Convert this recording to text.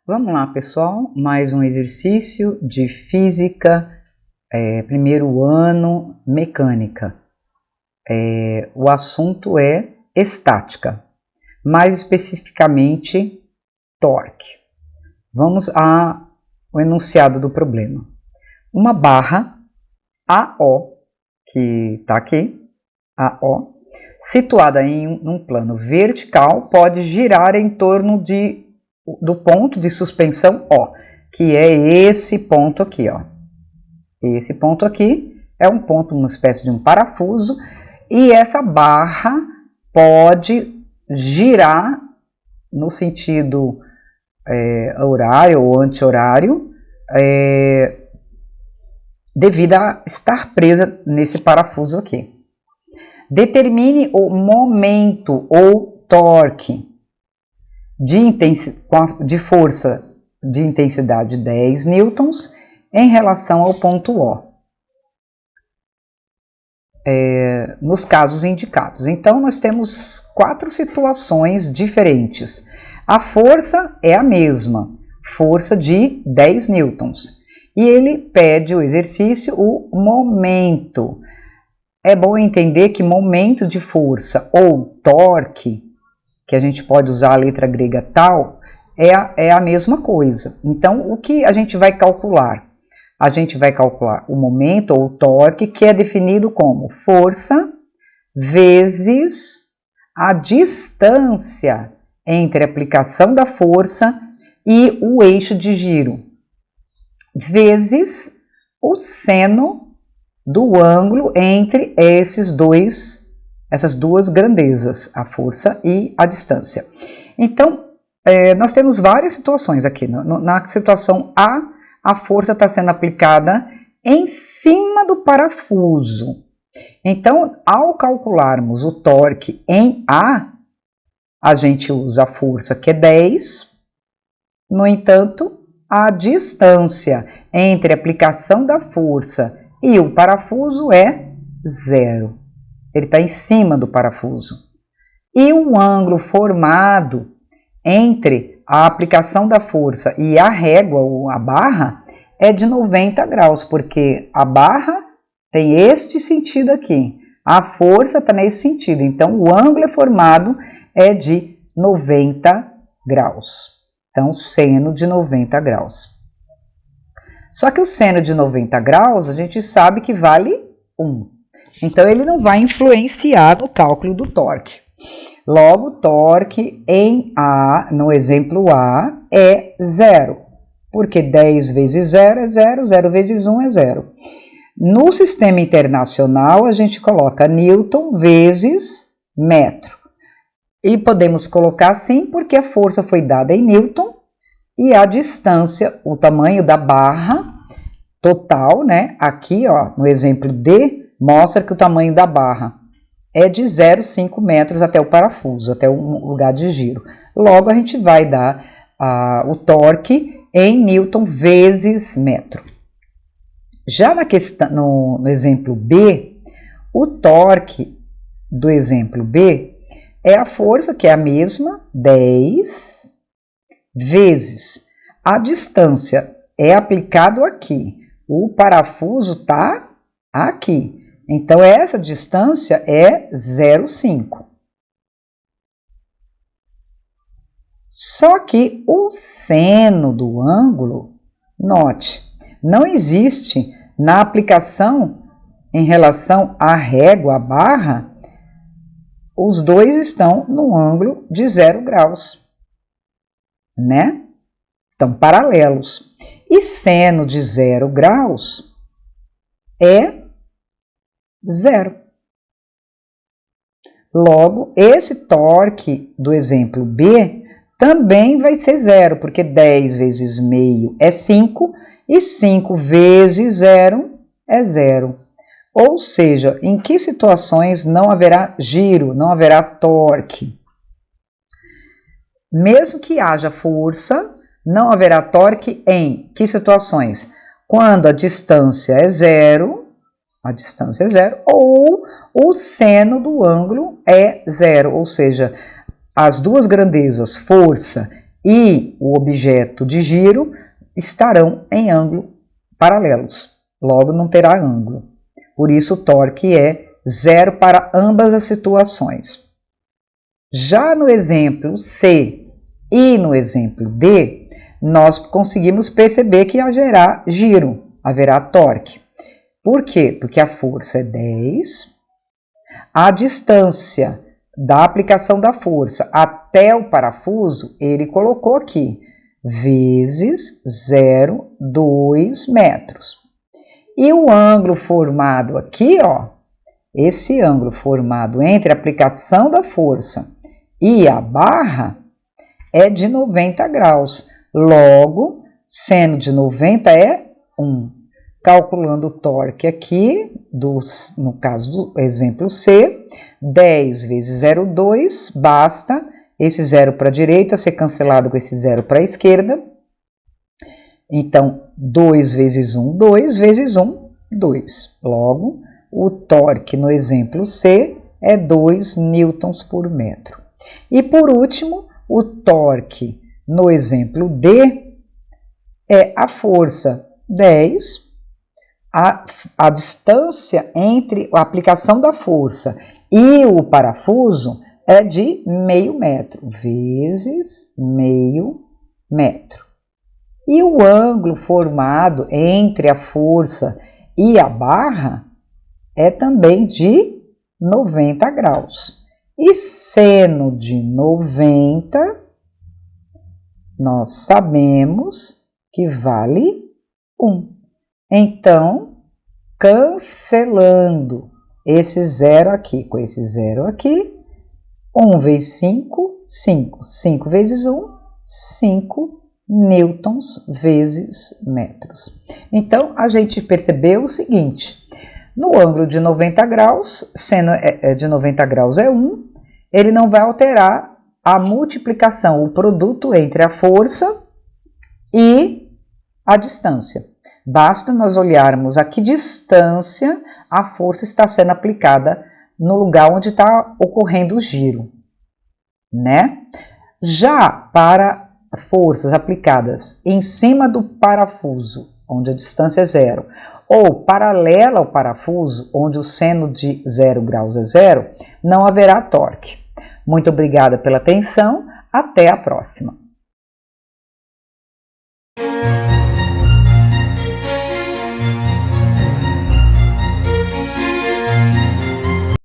Vamos lá, pessoal, mais um exercício de física, primeiro ano, mecânica. O assunto é estática, mais especificamente torque. Vamos ao enunciado do problema. Uma barra AO, que está aqui, AO, situada em um plano vertical, pode girar em torno do ponto de suspensão O, que é esse ponto aqui, ó. Esse ponto aqui é um ponto, uma espécie de um parafuso, e essa barra pode girar no sentido horário ou anti-horário, devido a estar presa nesse parafuso aqui. Determine o momento ou torque de força de intensidade 10 newtons em relação ao ponto O, nos casos indicados. Então, nós temos 4 situações diferentes. A força é a mesma, força de 10 newtons. E ele pede o exercício, o momento. É bom entender que momento de força ou torque, que a gente pode usar a letra grega tal, é a mesma coisa. Então, o que a gente vai calcular? A gente vai calcular o momento ou torque, que é definido como força vezes a distância entre a aplicação da força e o eixo de giro, vezes o seno do ângulo entre essas duas grandezas, a força e a distância. Então, nós temos várias situações aqui. Na situação A força está sendo aplicada em cima do parafuso. Então, ao calcularmos o torque em a gente usa a força que é 10, no entanto, a distância entre a aplicação da força e o parafuso é 0. Ele está em cima do parafuso. E o ângulo formado entre a aplicação da força e a régua, ou a barra, é de 90 graus, porque a barra tem este sentido aqui, a força está nesse sentido, então o ângulo formado é de 90 graus. Então, seno de 90 graus. Só que o seno de 90 graus, a gente sabe que vale 1. Então, ele não vai influenciar no cálculo do torque. Logo, torque em no exemplo A, é 0. Porque 10 vezes 0 é 0, 0 vezes 1 é 0. No sistema internacional, a gente coloca Newton vezes metro. E podemos colocar assim porque a força foi dada em Newton e a distância, o tamanho da barra total, né? Aqui, ó, no exemplo D, mostra que o tamanho da barra é de 0,5 metros até o parafuso, até o lugar de giro. Logo, a gente vai dar o torque em Newton vezes metro. Já no exemplo B, o torque do exemplo B é a força, que é a mesma, 10, vezes a distância é aplicado aqui. O parafuso está aqui. Então, essa distância é 0,5. Só que o seno do ângulo, note, não existe na aplicação em relação à régua, à barra, os dois estão no ângulo de 0 graus, né? Estão paralelos. E seno de 0 graus é 0. Logo, esse torque do exemplo B também vai ser 0, porque 10 vezes meio é 5 e 5 vezes 0 é 0. Ou seja, em que situações não haverá giro, não haverá torque? Mesmo que haja força, não haverá torque em que situações? Quando a distância é 0, ou o seno do ângulo é 0, ou seja, as duas grandezas, força e o objeto de giro estarão em ângulo paralelos, logo não terá ângulo. Por isso o torque é 0 para ambas as situações. Já no exemplo C e no exemplo D, nós conseguimos perceber que haverá giro, haverá torque. Por quê? Porque a força é 10, a distância da aplicação da força até o parafuso, ele colocou aqui, vezes 0,2 metros. E o ângulo formado aqui, ó, esse ângulo formado entre a aplicação da força e a barra é de 90 graus. Logo, seno de 90 é 1. Calculando o torque aqui, no caso do exemplo C, 10 vezes 0,2, basta esse 0 para a direita ser cancelado com esse 0 para a esquerda. Então, 2 vezes 1, 2 vezes 1, 2. Logo, o torque no exemplo C é 2 newtons por metro. E por último, o torque no exemplo D é a força 10, a distância entre a aplicação da força e o parafuso é de meio metro, vezes meio metro. E o ângulo formado entre a força e a barra é também de 90 graus. E seno de 90, nós sabemos que vale 1. Então, cancelando esse 0 aqui com esse 0 aqui, 1 vezes 5, 5. 5 vezes 1, 5 newtons vezes metros. Então, a gente percebeu o seguinte, no ângulo de 90 graus, seno de 90 graus é 1, ele não vai alterar a multiplicação, o produto entre a força e a distância. Basta nós olharmos a que distância a força está sendo aplicada no lugar onde está ocorrendo o giro, né? Já para forças aplicadas em cima do parafuso, onde a distância é 0, ou paralela ao parafuso, onde o seno de 0 graus é 0, não haverá torque. Muito obrigada pela atenção, até a próxima.